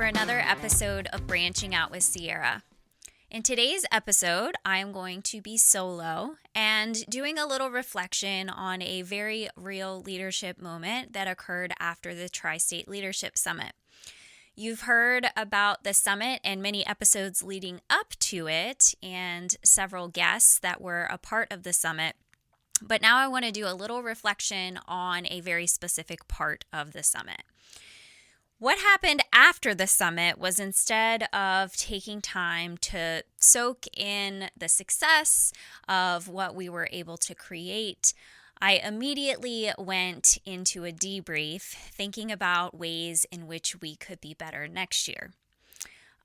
for another episode of Branching Out with Sierra. In today's episode, I'm going to be solo and doing a little reflection on a very real leadership moment that occurred after the Tri-State Leadership Summit. You've heard about the summit and many episodes leading up to it and several guests that were a part of the summit. But now I want to do a little reflection on a very specific part of the summit. What happened after the summit was, instead of taking time to soak in the success of what we were able to create, I immediately went into a debrief thinking about ways in which we could be better next year.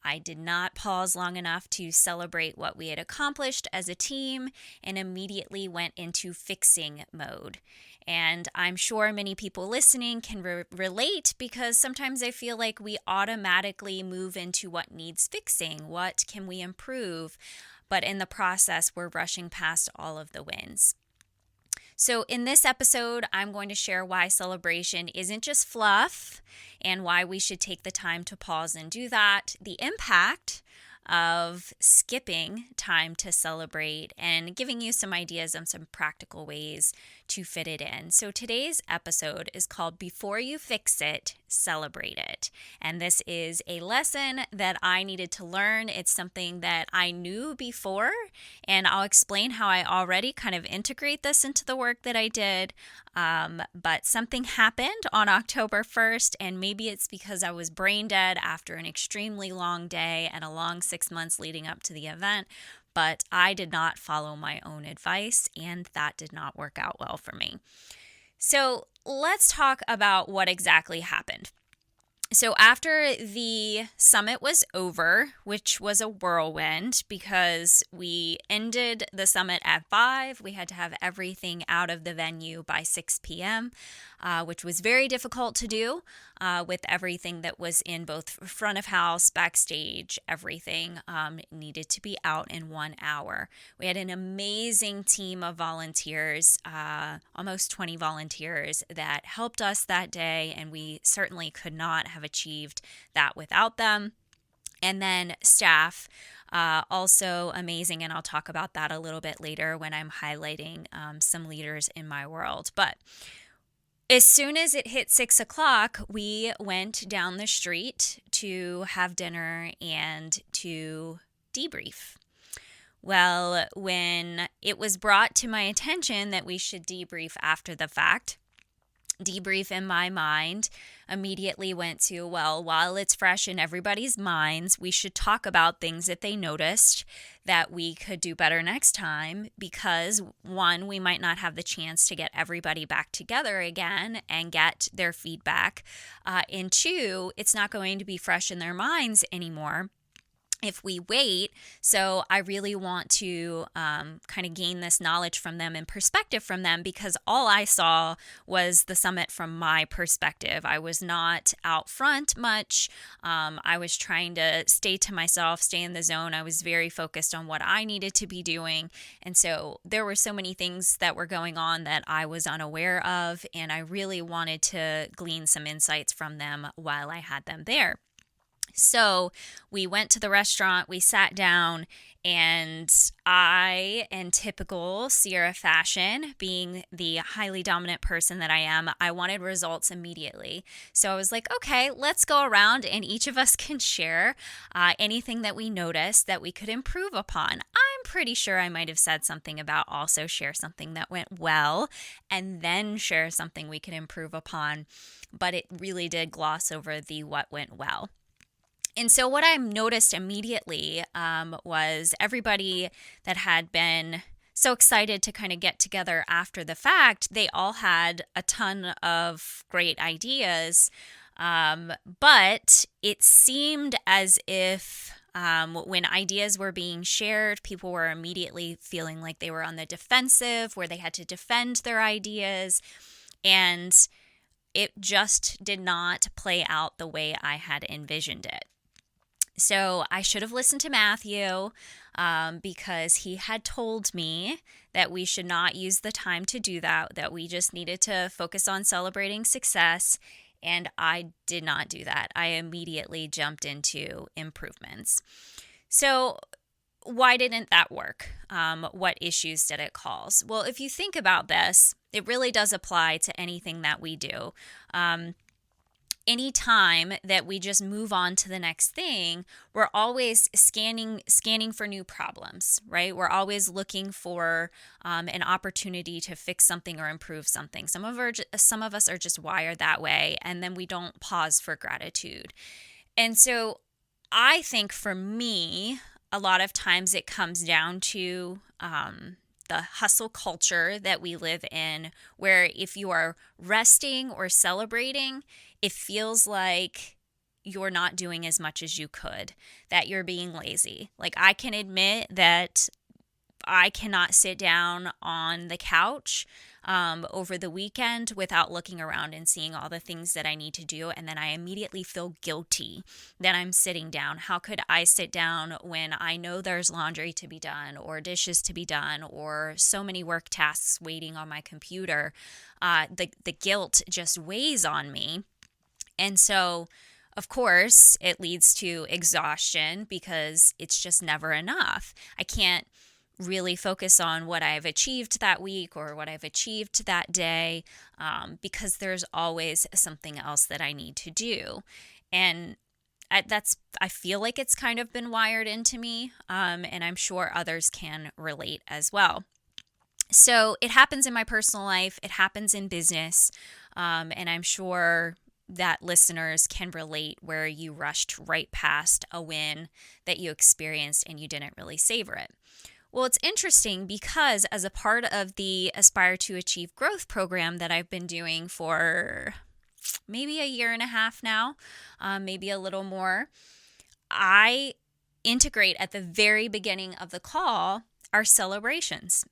I did not pause long enough to celebrate what we had accomplished as a team and immediately went into fixing mode. And I'm sure many people listening can relate, because sometimes I feel like we automatically move into what needs fixing, what can we improve, but in the process, we're rushing past all of the wins. So in this episode, I'm going to share why celebration isn't just fluff and why we should take the time to pause and do that, the impact of skipping time to celebrate, and giving you some ideas on some practical ways to fit it in. So today's episode is called Before You Fix It, Celebrate It. And this is a lesson that I needed to learn. It's something that I knew before, and I'll explain how I already kind of integrate this into the work that I did. But something happened on October 1st, and maybe it's because I was brain dead after an extremely long day and a long 6 months leading up to the event. But I did not follow my own advice, and that did not work out well for me. So let's talk about what exactly happened. So after the summit was over, which was a whirlwind because we ended the summit at 5, we had to have everything out of the venue by 6 p.m., which was very difficult to do with everything that was in both front of house, backstage, everything needed to be out in 1 hour. We had an amazing team of volunteers, almost 20 volunteers that helped us that day, and we certainly could not have achieved that without them. And then staff, also amazing, and I'll talk about that a little bit later when I'm highlighting some leaders in my world. But as soon as it hit 6 o'clock, we went down the street to have dinner and to debrief. Well, when it was brought to my attention that we should debrief after the fact, debrief in my mind immediately went to, well, while it's fresh in everybody's minds, we should talk about things that they noticed that we could do better next time, because one, we might not have the chance to get everybody back together again and get their feedback. And two, it's not going to be fresh in their minds anymore if we wait. So I really want to kind of gain this knowledge from them and perspective from them, because all I saw was the summit from my perspective. I was not out front much. I was trying to stay to myself, stay in the zone. I was very focused on what I needed to be doing. And so there were so many things that were going on that I was unaware of, and I really wanted to glean some insights from them while I had them there. So we went to the restaurant, we sat down, and I, in typical Sierra fashion, being the highly dominant person that I am, I wanted results immediately. So I was like, okay, let's go around and each of us can share anything that we noticed that we could improve upon. I'm pretty sure I might have said something about also share something that went well and then share something we could improve upon, but it really did gloss over the what went well. And so what I noticed immediately was everybody that had been so excited to kind of get together after the fact, they all had a ton of great ideas, but it seemed as if when ideas were being shared, people were immediately feeling like they were on the defensive, where they had to defend their ideas, and it just did not play out the way I had envisioned it. So I should have listened to Matthew because he had told me that we should not use the time to do that, that we just needed to focus on celebrating success. And I did not do that. I immediately jumped into improvements. So why didn't that work? What issues did it cause? Well, if you think about this, it really does apply to anything that we do. Any time that we just move on to the next thing, we're always scanning for new problems, right? We're always looking for an opportunity to fix something or improve something. Some of us are just wired that way, and then we don't pause for gratitude. And so I think for me, a lot of times it comes down to the hustle culture that we live in, where if you are resting or celebrating, it feels like you're not doing as much as you could, that you're being lazy. Like, I can admit that I cannot sit down on the couch over the weekend without looking around and seeing all the things that I need to do. And then I immediately feel guilty that I'm sitting down. How could I sit down when I know there's laundry to be done or dishes to be done or so many work tasks waiting on my computer? The guilt just weighs on me. And so, of course, it leads to exhaustion because it's just never enough. I can't really focus on what I've achieved that week or what I've achieved that day because there's always something else that I need to do. And I feel like it's kind of been wired into me, and I'm sure others can relate as well. So it happens in my personal life, it happens in business, and I'm sure that listeners can relate where you rushed right past a win that you experienced and you didn't really savor it. Well, it's interesting because as a part of the Aspire to Achieve Growth program that I've been doing for maybe a year and a half now, maybe a little more, I integrate at the very beginning of the call our celebrations.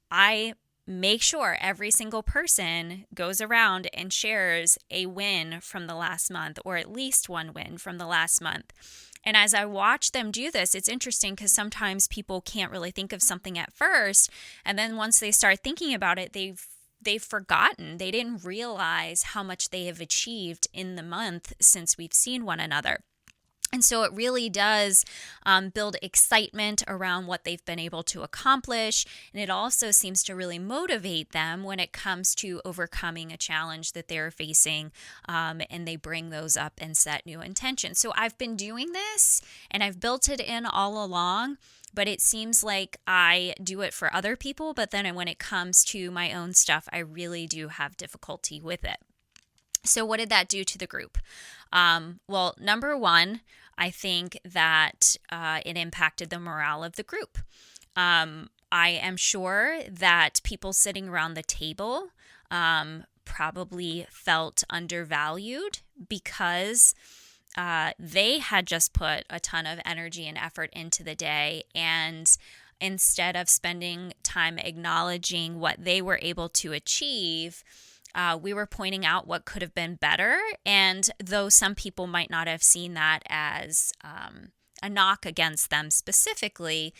I make sure every single person goes around and shares a win from the last month, or at least one win from the last month. And as I watch them do this, it's interesting because sometimes people can't really think of something at first. And then once they start thinking about it, they've forgotten. They didn't realize how much they have achieved in the month since we've seen one another. And so it really does build excitement around what they've been able to accomplish. And it also seems to really motivate them when it comes to overcoming a challenge that they're facing. And they bring those up and set new intentions. So I've been doing this and I've built it in all along. But it seems like I do it for other people. But then when it comes to my own stuff, I really do have difficulty with it. So what did that do to the group? Well, number one, I think that it impacted the morale of the group. I am sure that people sitting around the table probably felt undervalued because they had just put a ton of energy and effort into the day, and instead of spending time acknowledging what they were able to achieve, we were pointing out what could have been better. And though some people might not have seen that as a knock against them specifically,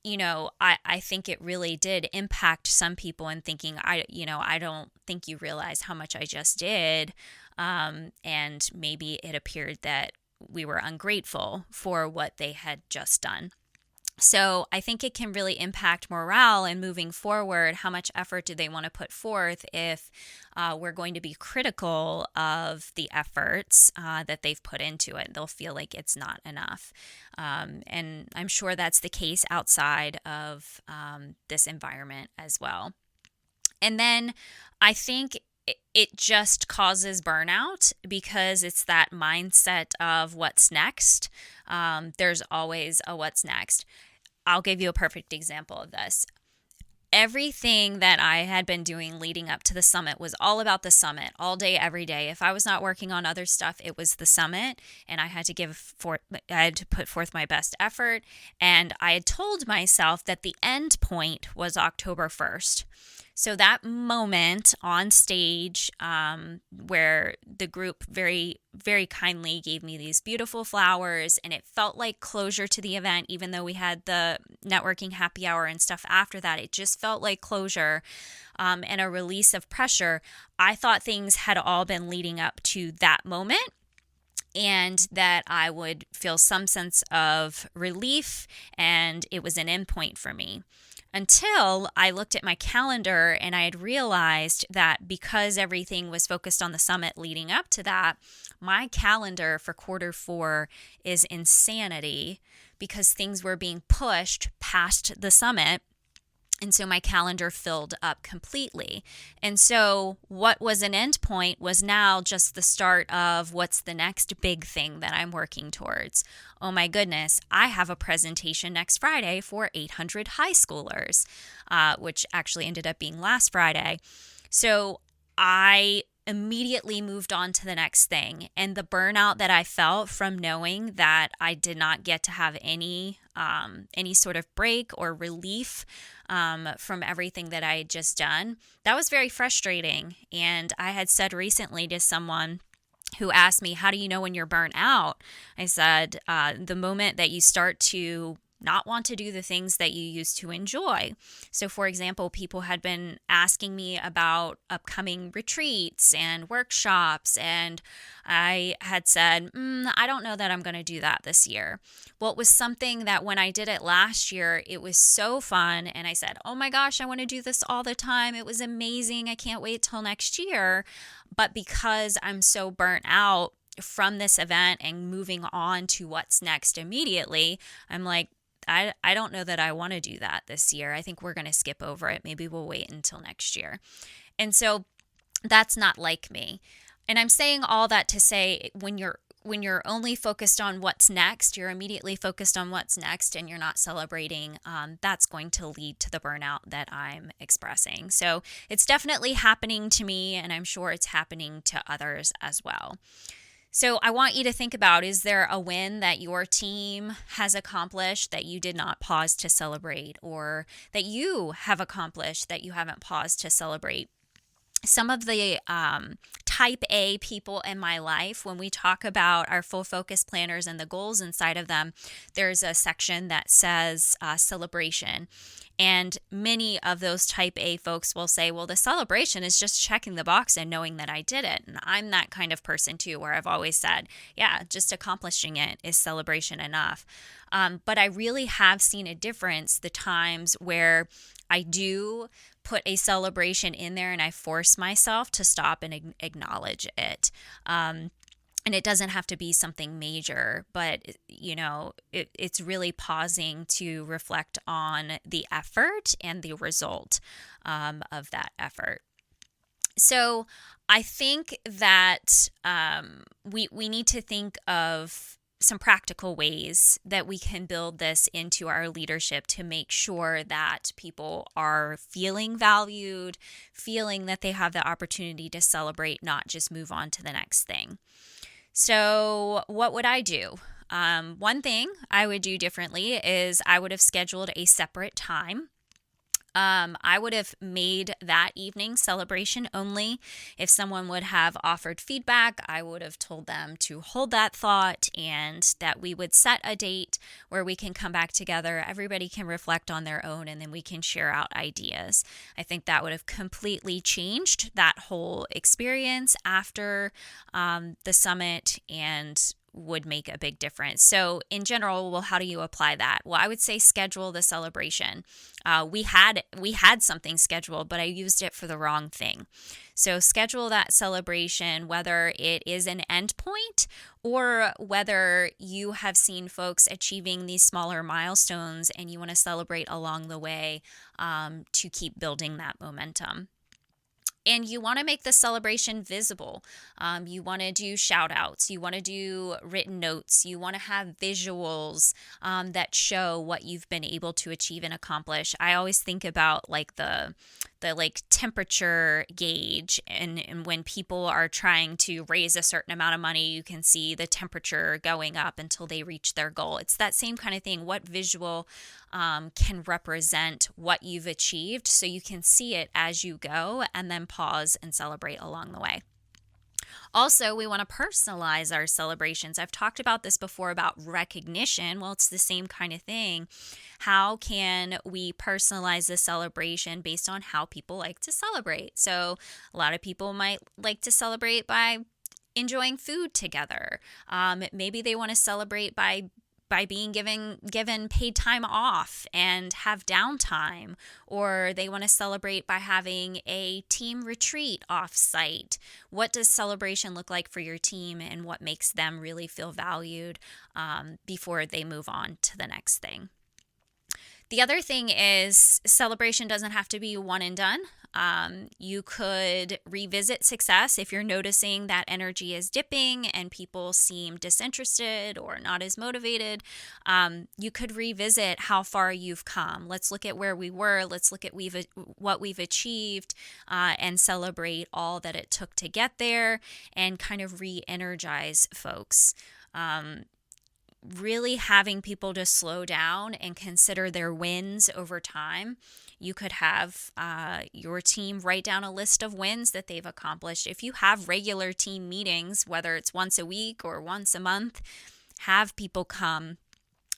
I think it really did impact some people in thinking, I don't think you realize how much I just did. And maybe it appeared that we were ungrateful for what they had just done. So I think it can really impact morale and moving forward. How much effort do they want to put forth if we're going to be critical of the efforts that they've put into it? They'll feel like it's not enough. And I'm sure that's the case outside of this environment as well. And then I think it just causes burnout because it's that mindset of what's next. There's always a what's next. I'll give you a perfect example of this. Everything that I had been doing leading up to the summit was all about the summit, all day, every day. If I was not working on other stuff, it was the summit, and I had to put forth my best effort. And I had told myself that the end point was October 1st. So that moment on stage, where the group very, very kindly gave me these beautiful flowers, and it felt like closure to the event, even though we had the networking happy hour and stuff after that, it just felt like closure, and a release of pressure. I thought things had all been leading up to that moment, and that I would feel some sense of relief, and it was an endpoint for me. Until I looked at my calendar and I had realized that because everything was focused on the summit leading up to that, my calendar for Q4 is insanity because things were being pushed past the summit. And so my calendar filled up completely. And so what was an end point was now just the start of what's the next big thing that I'm working towards. Oh my goodness, I have a presentation next Friday for 800 high schoolers, which actually ended up being last Friday. So I immediately moved on to the next thing. And the burnout that I felt from knowing that I did not get to have any sort of break or relief from everything that I had just done, that was very frustrating. And I had said recently to someone who asked me, how do you know when you're burnt out? I said, the moment that you start to not want to do the things that you used to enjoy. So, for example, people had been asking me about upcoming retreats and workshops, and I had said, I don't know that I'm going to do that this year. Well, it was something that when I did it last year, it was so fun, and I said, oh my gosh, I want to do this all the time. It was amazing. I can't wait till next year. But because I'm so burnt out from this event and moving on to what's next immediately, I'm like, I don't know that I want to do that this year. I think we're going to skip over it. Maybe we'll wait until next year. And so that's not like me. And I'm saying all that to say when you're only focused on what's next, you're immediately focused on what's next and you're not celebrating, that's going to lead to the burnout that I'm expressing. So it's definitely happening to me, and I'm sure it's happening to others as well. So I want you to think about, is there a win that your team has accomplished that you did not pause to celebrate, or that you have accomplished that you haven't paused to celebrate? Some of the type A people in my life, when we talk about our full focus planners and the goals inside of them, there's a section that says celebration. And many of those type A folks will say, well, the celebration is just checking the box and knowing that I did it. And I'm that kind of person too, where I've always said, yeah, just accomplishing it is celebration enough. But I really have seen a difference the times where I do put a celebration in there and I force myself to stop and acknowledge it. And it doesn't have to be something major, but it's really pausing to reflect on the effort and the result of that effort. So I think that we need to think of some practical ways that we can build this into our leadership to make sure that people are feeling valued, feeling that they have the opportunity to celebrate, not just move on to the next thing. So what would I do? One thing I would do differently is I would have scheduled a separate time. I would have made that evening celebration only. If someone would have offered feedback, I would have told them to hold that thought and that we would set a date where we can come back together. Everybody can reflect on their own and then we can share out ideas. I think that would have completely changed that whole experience after the summit and would make a big difference. So in general, well, how do you apply that? Well, I would say schedule the celebration. We had something scheduled, but I used it for the wrong thing. So schedule that celebration, whether it is an endpoint or whether you have seen folks achieving these smaller milestones and you want to celebrate along the way to keep building that momentum. And you want to make the celebration visible. You want to do shout outs. You want to do written notes. You want to have visuals that show what you've been able to achieve and accomplish. I always think about like the like temperature gauge, and when people are trying to raise a certain amount of money, you can see the temperature going up until they reach their goal. It's that same kind of thing. What visual can represent what you've achieved so you can see it as you go and then pause and celebrate along the way. Also, we want to personalize our celebrations. I've talked about this before about recognition. Well, it's the same kind of thing. How can we personalize the celebration based on how people like to celebrate? So, a lot of people might like to celebrate by enjoying food together. Maybe they want to celebrate by being given paid time off and have downtime, or they want to celebrate by having a team retreat off site. What does celebration look like for your team, and what makes them really feel valued before they move on to the next thing? The other thing is celebration doesn't have to be one and done. You could revisit success if you're noticing that energy is dipping and people seem disinterested or not as motivated. You could revisit how far you've come. Let's look at where we were. Let's look at what we've achieved and celebrate all that it took to get there and kind of re-energize folks. Really having people just slow down and consider their wins over time. You could have your team write down a list of wins that they've accomplished. If you have regular team meetings, whether it's once a week or once a month, have people come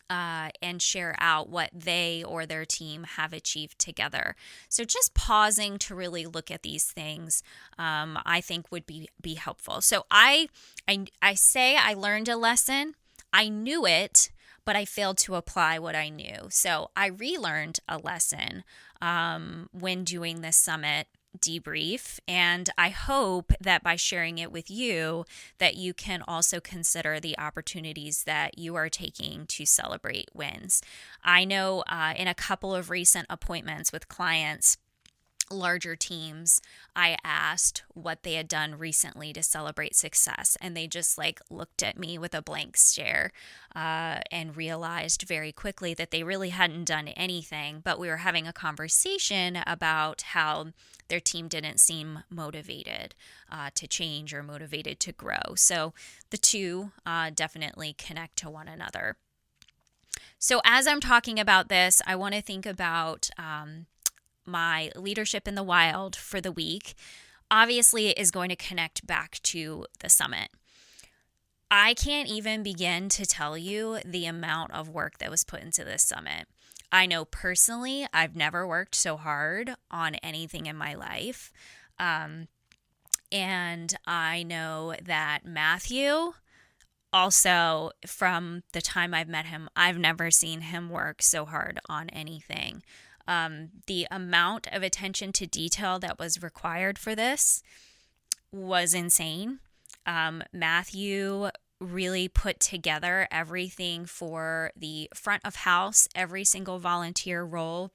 and share out what they or their team have achieved together. So just pausing to really look at these things, I think would be helpful. So I say I learned a lesson. I knew it, but I failed to apply what I knew. So I relearned a lesson when doing this summit debrief, and I hope that by sharing it with you, that you can also consider the opportunities that you are taking to celebrate wins. I know in a couple of recent appointments with clients, larger teams, I asked what they had done recently to celebrate success, and they just looked at me with a blank stare and realized very quickly that they really hadn't done anything. But we were having a conversation about how their team didn't seem motivated to change or motivated to grow. So the two definitely connect to one another. So as I'm talking about this, I want to think about my leadership in the wild for the week. Obviously, it is going to connect back to the summit. I can't even begin to tell you the amount of work that was put into this summit. I know personally, I've never worked so hard on anything in my life. And I know that Matthew, also from the time I've met him, I've never seen him work so hard on anything. The amount of attention to detail that was required for this was insane. Matthew really put together everything for the front of house, every single volunteer role,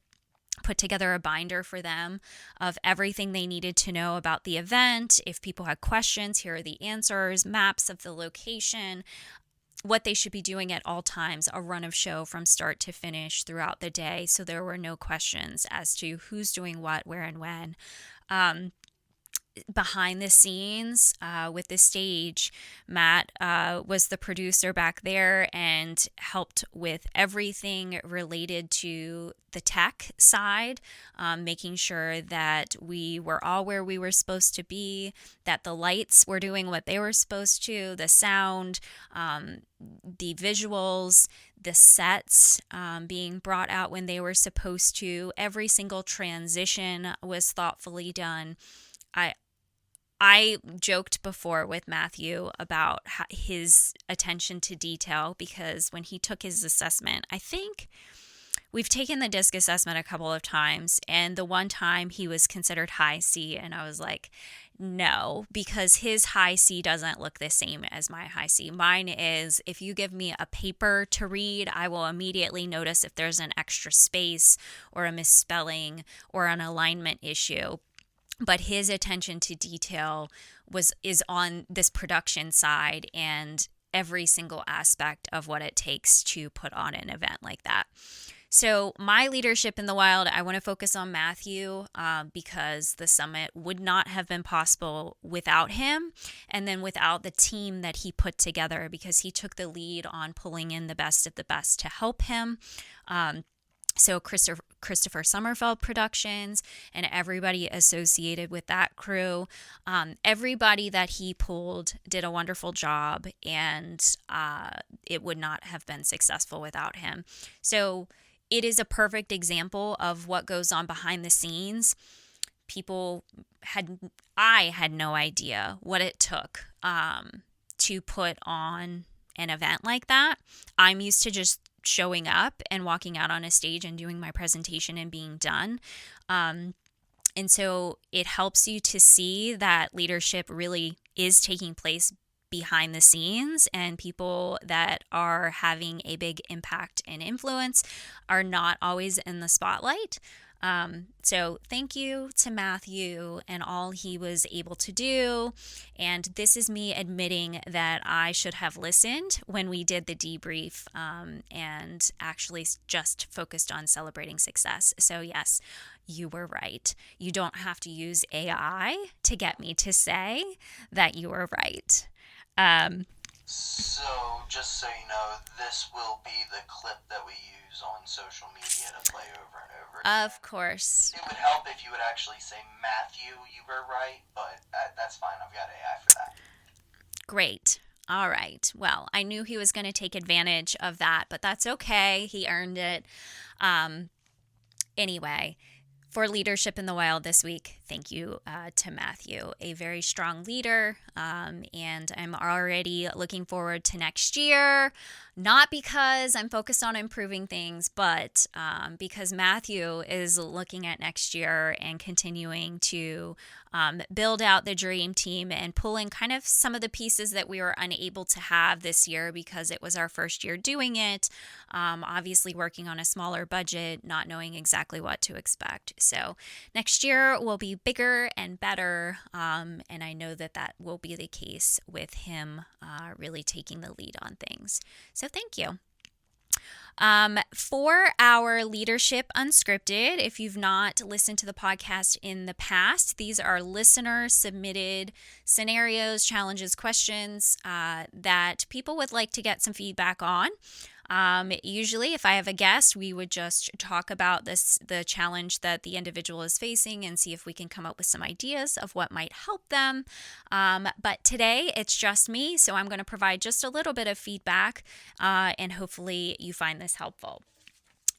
put together a binder for them of everything they needed to know about the event. If people had questions, here are the answers, maps of the location, what they should be doing at all times, a run of show from start to finish throughout the day. So there were no questions as to who's doing what, where, and when. Behind the scenes with the stage, Matt was the producer back there and helped with everything related to the tech side, making sure that we were all where we were supposed to be, that the lights were doing what they were supposed to, the sound, the visuals, the sets being brought out when they were supposed to. Every single transition was thoughtfully done. I joked before with Matthew about his attention to detail, because when he took his assessment, I think we've taken the DISC assessment a couple of times, and the one time he was considered high C, and I was like, no, because his high C doesn't look the same as my high C. Mine is, if you give me a paper to read, I will immediately notice if there's an extra space or a misspelling or an alignment issue. But his attention to detail is on this production side and every single aspect of what it takes to put on an event like that. So my leadership in the wild, I want to focus on Matthew because the summit would not have been possible without him, and then without the team that he put together, because he took the lead on pulling in the best of the best to help him. So Christopher Sommerfeld Productions and everybody associated with that crew, everybody that he pulled did a wonderful job, and it would not have been successful without him. So it is a perfect example of what goes on behind the scenes. I had no idea what it took to put on an event like that. I'm used to just showing up and walking out on a stage and doing my presentation and being done. And so it helps you to see that leadership really is taking place behind the scenes, and people that are having a big impact and influence are not always in the spotlight. So thank you to Matthew and all he was able to do. And this is me admitting that I should have listened when we did the debrief, and actually just focused on celebrating success. So yes, you were right. You don't have to use AI to get me to say that you were right. So, just so you know, this will be the clip that we use on social media to play over and over again. Of course. It would help if you would actually say, Matthew, you were right, but that's fine. I've got AI for that. Great. All right. Well, I knew he was going to take advantage of that, but that's okay. He earned it. Anyway, for Leadership in the Wild this week, thank you to Matthew, a very strong leader, and I'm already looking forward to next year, not because I'm focused on improving things, but because Matthew is looking at next year and continuing to build out the dream team and pulling kind of some of the pieces that we were unable to have this year because it was our first year doing it, obviously working on a smaller budget, not knowing exactly what to expect. So next year will be bigger and better, and I know that that will be the case with him really taking the lead on things. So thank you. For our Leadership Unscripted, if you've not listened to the podcast in the past, these are listener submitted scenarios, challenges, questions that people would like to get some feedback on. Usually, if I have a guest, we would just talk about the challenge that the individual is facing and see if we can come up with some ideas of what might help them. But today, it's just me, so I'm going to provide just a little bit of feedback, and hopefully you find this helpful.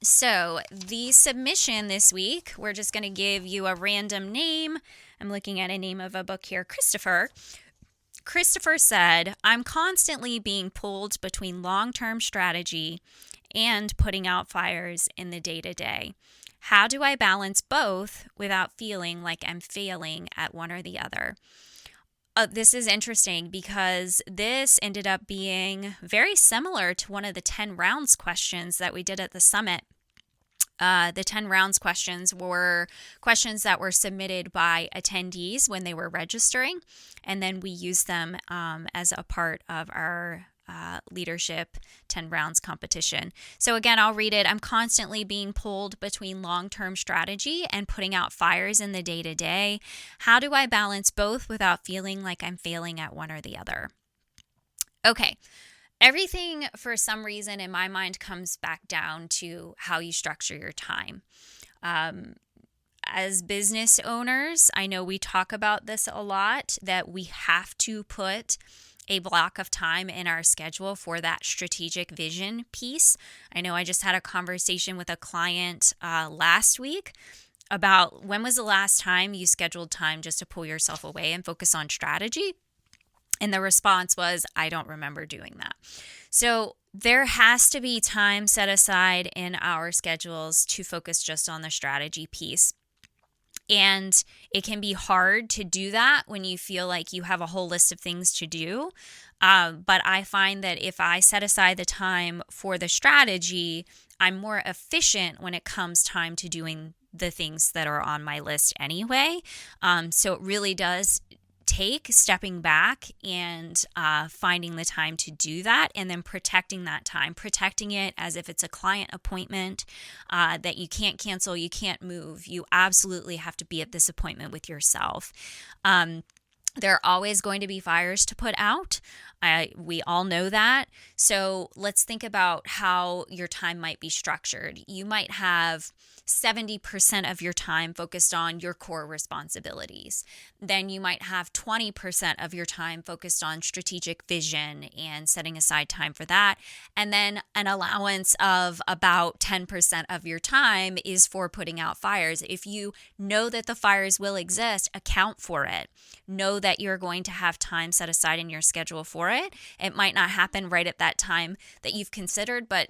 So the submission this week, we're just going to give you a random name. I'm looking at a name of a book here, Christopher. Christopher said, I'm constantly being pulled between long-term strategy and putting out fires in the day-to-day. How do I balance both without feeling like I'm failing at one or the other? This is interesting because this ended up being very similar to one of the 10 rounds questions that we did at the summit. The 10 rounds questions were questions that were submitted by attendees when they were registering, and then we used them as a part of our leadership 10 rounds competition. So again, I'll read it. I'm constantly being pulled between long-term strategy and putting out fires in the day-to-day. How do I balance both without feeling like I'm failing at one or the other? Okay. Everything, for some reason, in my mind, comes back down to how you structure your time. As business owners, I know we talk about this a lot, that we have to put a block of time in our schedule for that strategic vision piece. I know I just had a conversation with a client last week about when was the last time you scheduled time just to pull yourself away and focus on strategy? And the response was, I don't remember doing that. So there has to be time set aside in our schedules to focus just on the strategy piece. And it can be hard to do that when you feel like you have a whole list of things to do. But I find that if I set aside the time for the strategy, I'm more efficient when it comes time to doing the things that are on my list anyway. So it really does take stepping back and finding the time to do that, and then protecting that time, protecting it as if it's a client appointment that you can't cancel, you can't move. You absolutely have to be at this appointment with yourself. There are always going to be fires to put out. We all know that. So let's think about how your time might be structured. You might have 70% of your time focused on your core responsibilities. Then you might have 20% of your time focused on strategic vision and setting aside time for that. And then an allowance of about 10% of your time is for putting out fires. If you know that the fires will exist, account for it. Know that you're going to have time set aside in your schedule for it. It might not happen right at that time that you've considered, but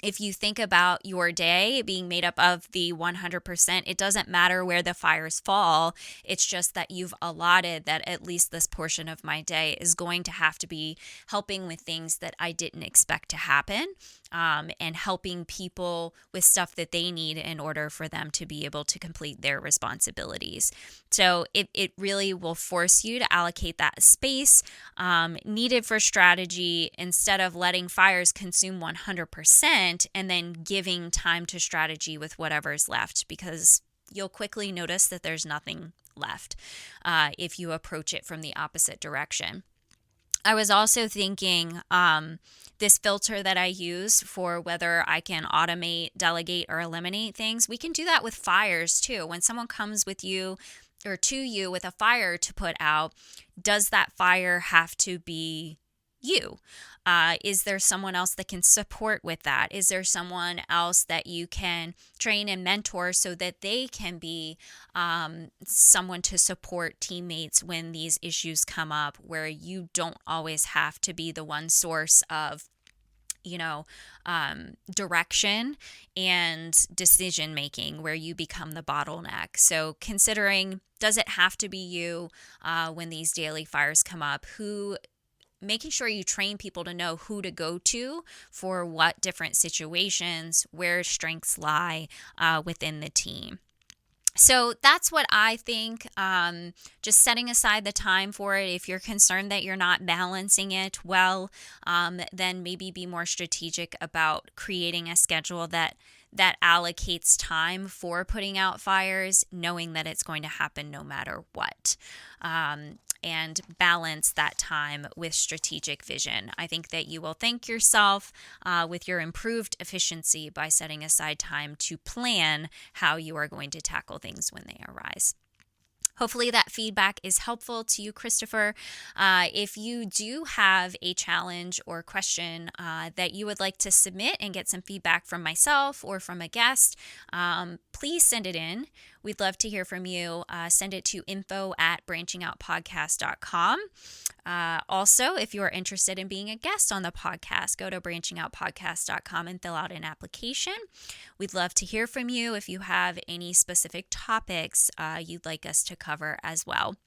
if you think about your day being made up of the 100%, it doesn't matter where the fires fall. It's just that you've allotted that at least this portion of my day is going to have to be helping with things that I didn't expect to happen, and helping people with stuff that they need in order for them to be able to complete their responsibilities. So it really will force you to allocate that space needed for strategy instead of letting fires consume 100% and then giving time to strategy with whatever's left, because you'll quickly notice that there's nothing left if you approach it from the opposite direction. I was also thinking this filter that I use for whether I can automate, delegate, or eliminate things, we can do that with fires too. When someone comes with you or to you with a fire to put out, does that fire have to be you? Is there someone else that can support with that? Is there someone else that you can train and mentor so that they can be someone to support teammates when these issues come up, where you don't always have to be the one source of direction and decision making, where you become the bottleneck. So considering, does it have to be you when these daily fires come up? Making sure you train people to know who to go to for what different situations, where strengths lie within the team. So that's what I think, just setting aside the time for it. If you're concerned that you're not balancing it well, then maybe be more strategic about creating a schedule that allocates time for putting out fires, knowing that it's going to happen no matter what. And balance that time with strategic vision. I think that you will thank yourself with your improved efficiency by setting aside time to plan how you are going to tackle things when they arise. Hopefully that feedback is helpful to you, Christopher. If you do have a challenge or question that you would like to submit and get some feedback from myself or from a guest, please send it in. We'd love to hear from you. Send it to info@branchingoutpodcast.com. Also, if you are interested in being a guest on the podcast, go to branchingoutpodcast.com and fill out an application. We'd love to hear from you if you have any specific topics you'd like us to cover as well.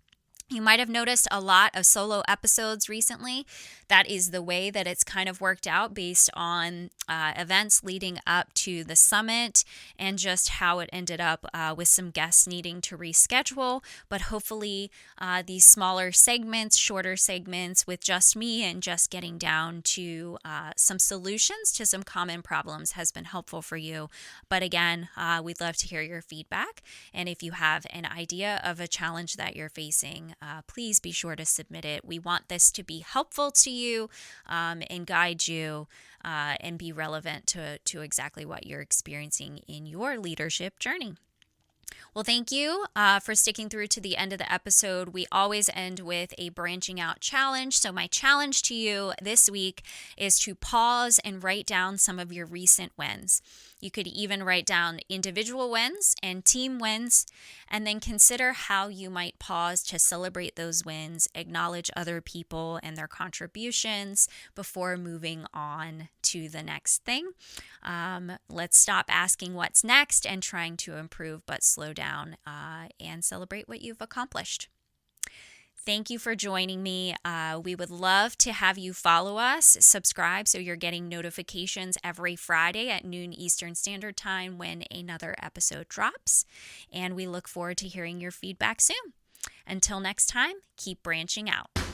You might have noticed a lot of solo episodes recently. That is the way that it's kind of worked out based on events leading up to the summit and just how it ended up with some guests needing to reschedule. But hopefully these smaller segments, shorter segments with just me and just getting down to some solutions to some common problems has been helpful for you. But again, we'd love to hear your feedback. And if you have an idea of a challenge that you're facing, please be sure to submit it. We want this to be helpful to you and guide you and be relevant to exactly what you're experiencing in your leadership journey. Well, thank you for sticking through to the end of the episode. We always end with a branching out challenge. So my challenge to you this week is to pause and write down some of your recent wins. You could even write down individual wins and team wins, and then consider how you might pause to celebrate those wins, acknowledge other people and their contributions before moving on to the next thing. Let's stop asking what's next and trying to improve, but slow down and celebrate what you've accomplished. Thank you for joining me. We would love to have you follow us, subscribe so you're getting notifications every Friday at noon Eastern Standard Time when another episode drops. And we look forward to hearing your feedback soon. Until next time, keep branching out.